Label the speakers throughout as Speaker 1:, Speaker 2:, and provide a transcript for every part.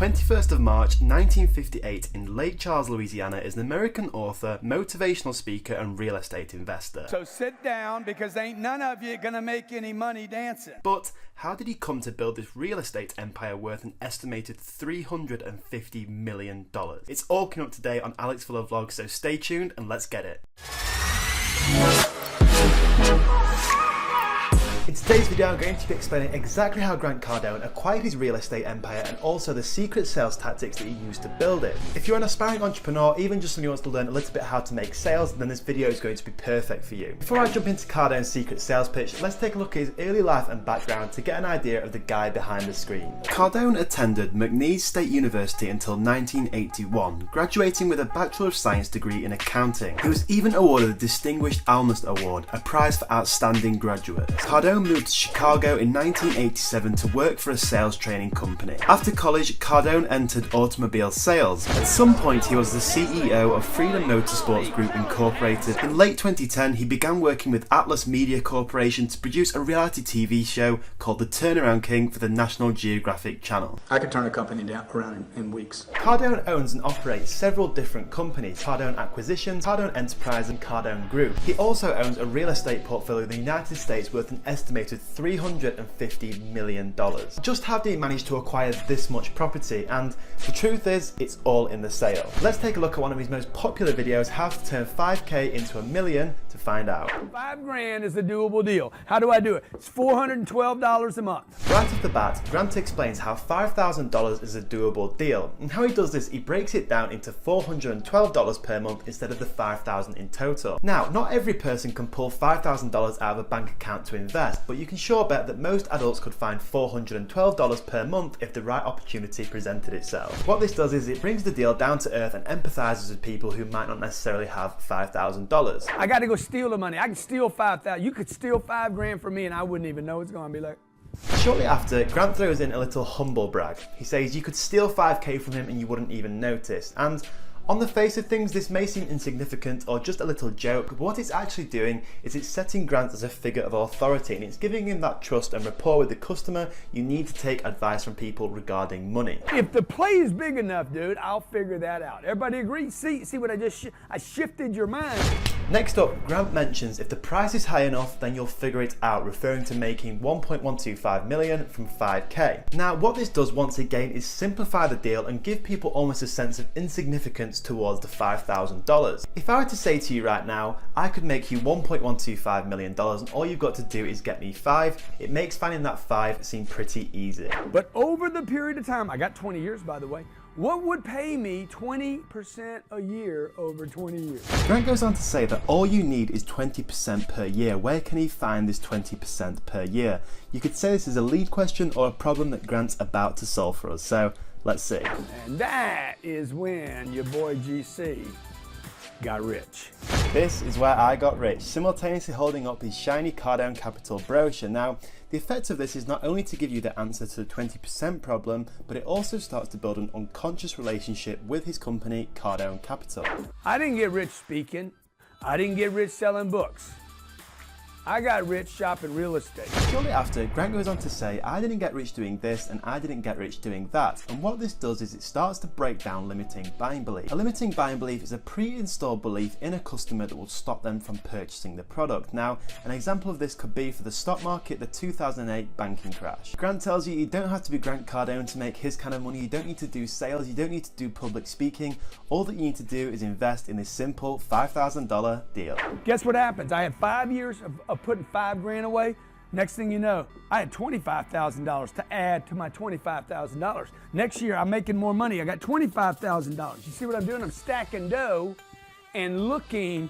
Speaker 1: 21st of March 1958 in Lake Charles, Louisiana is an American author, motivational speaker and real estate investor.
Speaker 2: So sit down because ain't none of you gonna make any money dancing.
Speaker 1: But how did he come to build this real estate empire worth an estimated $350 million? It's all coming up today on Alex Fuller Vlog, so stay tuned and let's get it. In today's video, I'm going to be explaining exactly how Grant Cardone acquired his real estate empire and also the secret sales tactics that he used to build it. If you're an aspiring entrepreneur, even just someone who wants to learn a little bit how to make sales, then this video is going to be perfect for you. Before I jump into Cardone's secret sales pitch, let's take a look at his early life and background to get an idea of the guy behind the screen. Cardone attended McNeese State University until 1981, graduating with a Bachelor of Science degree in accounting. He was even awarded the Distinguished Alumnus Award, a prize for outstanding graduates. Cardone moved to Chicago in 1987 to work for a sales training company. After college, Cardone entered automobile sales. At some point, he was the CEO of Freedom Motorsports Group Incorporated. In late 2010, he began working with Atlas Media Corporation to produce a reality TV show called The Turnaround King for the National Geographic Channel.
Speaker 3: I could turn a company around in weeks.
Speaker 1: Cardone owns and operates several different companies: Cardone Acquisitions, Cardone Enterprise and Cardone Group. He also owns a real estate portfolio in the United States worth an estimated $350 million. Just how did he manage to acquire this much property? And the truth is, it's all in the sale. Let's take a look at one of his most popular videos, how to turn 5K into $1 million, to find out.
Speaker 2: $5,000 is a doable deal. How do I do it? It's $412 a month.
Speaker 1: Right off the bat, Grant explains how $5,000 is a doable deal. And how he does this, he breaks it down into $412 per month instead of the $5,000 in total. Now, not every person can pull $5,000 out of a bank account to invest, but you can sure bet that most adults could find $412 per month if the right opportunity presented itself. What this does is it brings the deal down to earth and empathizes with people who might not necessarily have $5,000.
Speaker 2: I got to go steal the money. I can steal $5,000. You could steal $5,000 from me and I wouldn't even know it's going to be like.
Speaker 1: Shortly after, Grant throws in a little humble brag. He says you could steal 5K from him and you wouldn't even notice. And on the face of things, this may seem insignificant or just a little joke, but what it's actually doing is it's setting Grant as a figure of authority, and it's giving him that trust and rapport with the customer you need to take advice from people regarding money.
Speaker 2: If the play is big enough, dude, I'll figure that out. Everybody agree? See what I just I shifted your mind.
Speaker 1: Next up, Grant mentions if the price is high enough, then you'll figure it out, referring to making $1.125 million from 5K. Now, what this does once again is simplify the deal and give people almost a sense of insignificance towards the $5,000. If I were to say to you right now, I could make you $1.125 million and all you've got to do is get me 5, it makes finding that 5 seem pretty easy.
Speaker 2: But over the period of time, I got 20 years by the way, what would pay me 20% a year over 20 years?
Speaker 1: Grant goes on to say that all you need is 20% per year. Where can he find this 20% per year? You could say this is a lead question or a problem that Grant's about to solve for us, so let's see.
Speaker 2: And that is when your boy GC got rich.
Speaker 1: This is where I got rich, simultaneously holding up his shiny Cardone Capital brochure. Now, the effect of this is not only to give you the answer to the 20% problem, but it also starts to build an unconscious relationship with his company, Cardone Capital.
Speaker 2: I didn't get rich speaking. I didn't get rich selling books. I got rich shopping real estate.
Speaker 1: Shortly after, Grant goes on to say, I didn't get rich doing this and I didn't get rich doing that. And what this does is it starts to break down limiting buying belief. A limiting buying belief is a pre-installed belief in a customer that will stop them from purchasing the product. Now, an example of this could be for the stock market, the 2008 banking crash. Grant tells you don't have to be Grant Cardone to make his kind of money. You don't need to do sales. You don't need to do public speaking. All that you need to do is invest in this simple $5,000 deal.
Speaker 2: Guess what happens? I had 5 years of putting $5,000 away. Next thing you know, I had $25,000 to add to my $25,000. Next year, I'm making more money. I got $25,000. You see what I'm doing? I'm stacking dough and looking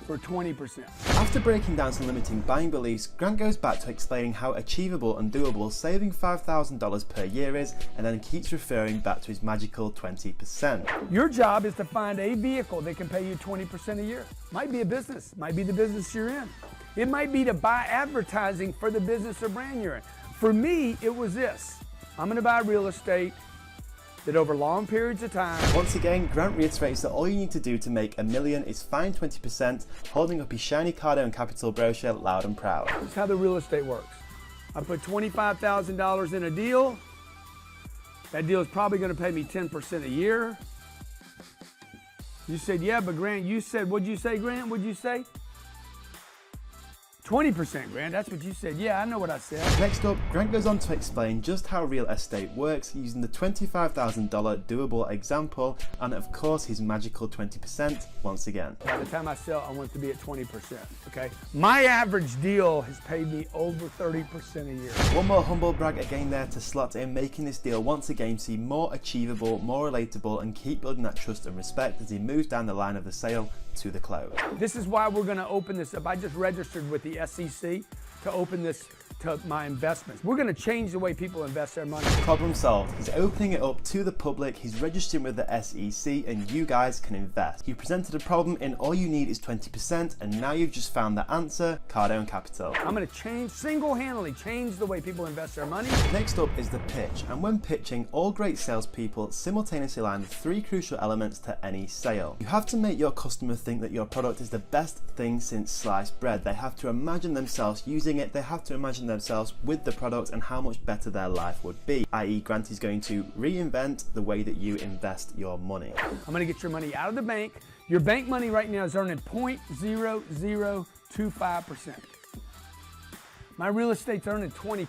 Speaker 2: for 20%.
Speaker 1: After breaking down some limiting buying beliefs, Grant goes back to explaining how achievable and doable saving $5,000 per year is, and then keeps referring back to his magical 20%.
Speaker 2: Your job is to find a vehicle that can pay you 20% a year. Might be a business, might be the business you're in. It might be to buy advertising for the business or brand you're in. For me, it was this. I'm gonna buy real estate that over long periods of time.
Speaker 1: Once again, Grant reiterates that all you need to do to make $1 million is find 20%, holding up his shiny Cardone Capital brochure loud and proud.
Speaker 2: That's how the real estate works. I put $25,000 in a deal, That deal is probably going to pay me 10% a year. You said, yeah, but Grant, you said, what'd you say, Grant? What'd you say? 20%, Grant, that's what you said. Yeah, I know what I said.
Speaker 1: Next up, Grant goes on to explain just how real estate works using the $25,000 doable example and of course his magical 20% once again.
Speaker 2: By the time I sell, I want it to be at 20%, okay? My average deal has paid me over 30% a year.
Speaker 1: One more humble brag again there to slot in, making this deal once again seem more achievable, more relatable, and keep building that trust and respect as he moves down the line of the sale to the close.
Speaker 2: This is why we're going to open this up. I just registered with the SEC to open this to my investments. We're going to change the way people invest their money.
Speaker 1: Problem solved. He's opening it up to the public, he's registering with the SEC, and you guys can invest. You presented a problem and all you need is 20%, and now you've just found the answer, Cardone Capital.
Speaker 2: I'm going to change, single-handedly change the way people invest their money.
Speaker 1: Next up is the pitch, and when pitching, all great salespeople simultaneously align the three crucial elements to any sale. You have to make your customer think that your product is the best thing since sliced bread. They have to imagine themselves using it, they have to imagine themselves with the product and how much better their life would be, i.e. Grant is going to reinvent the way that you invest your money.
Speaker 2: I'm going to get your money out of the bank. Your bank money right now is earning 0.0025%. My real estate's earning 20%.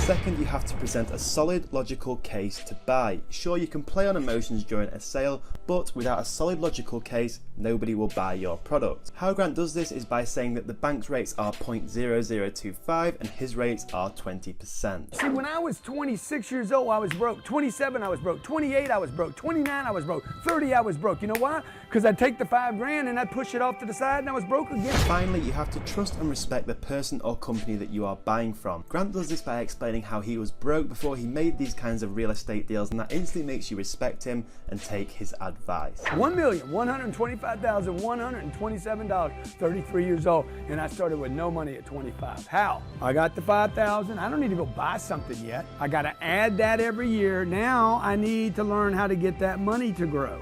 Speaker 1: Second, you have to present a solid, logical case to buy. Sure, you can play on emotions during a sale, but without a solid, logical case, nobody will buy your product. How Grant does this is by saying that the bank's rates are 0.0025 and his rates are 20%.
Speaker 2: See, when I was 26 years old, I was broke. 27, I was broke. 28, I was broke. 29, I was broke. 30, I was broke. You know why? Because I'd take the $5,000 and I'd push it off to the side and I was broke again.
Speaker 1: Finally, you have to trust and respect the person or company that you are buying from. Grant does this by explaining how he was broke before he made these kinds of real estate deals, and that instantly makes you respect him and take his advice.
Speaker 2: $1,125,127, 33 years old, and I started with no money at 25. How? I got the $5,000. I don't need to go buy something yet. I got to add that every year. Now I need to learn how to get that money to grow.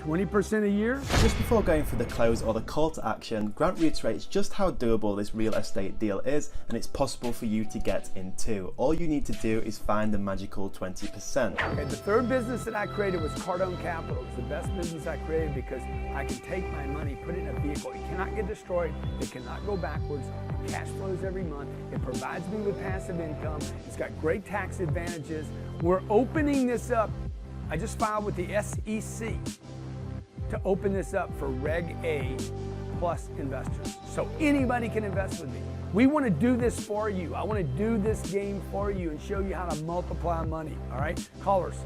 Speaker 2: 20% a year?
Speaker 1: Just before going for the close or the call to action, Grant reiterates just how doable this real estate deal is, and it's possible for you to get into. All you need to do is find the magical 20%.
Speaker 2: Okay, the third business that I created was Cardone Capital. It's the best business I created because I can take my money, put it in a vehicle. It cannot get destroyed. It cannot go backwards. Cash flows every month. It provides me with passive income. It's got great tax advantages. We're opening this up. I just filed with the SEC to open this up for Reg A plus investors. So anybody can invest with me. We want to do this for you. I want to do this game for you and show you how to multiply money, all right? Callers.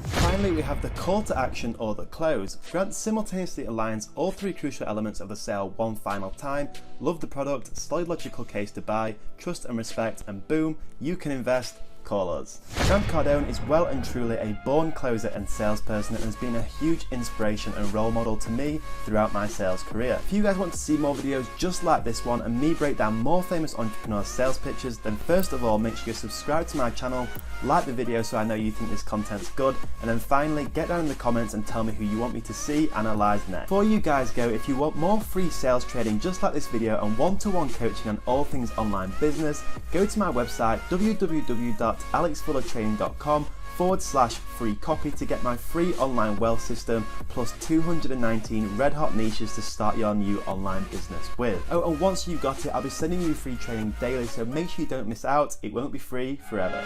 Speaker 1: Finally, we have the call to action or the close. Grant simultaneously aligns all three crucial elements of the sale one final time. Love the product, solid logical case to buy, trust and respect, and boom, you can invest. Call us. Grant Cardone is well and truly a born closer and salesperson and has been a huge inspiration and role model to me throughout my sales career. If you guys want to see more videos just like this one and me break down more famous entrepreneurs' sales pitches, then first of all make sure you subscribe to my channel, like the video so I know you think this content's good, and then finally get down in the comments and tell me who you want me to see analyze next. Before you guys go, if you want more free sales trading just like this video and one-to-one coaching on all things online business, go to my website www.alexfullertraining.com/free copy to get my free online wealth system plus 219 red hot niches to start your new online business with. Oh, and once you've got it, I'll be sending you free training daily, so make sure you don't miss out. It won't be free forever.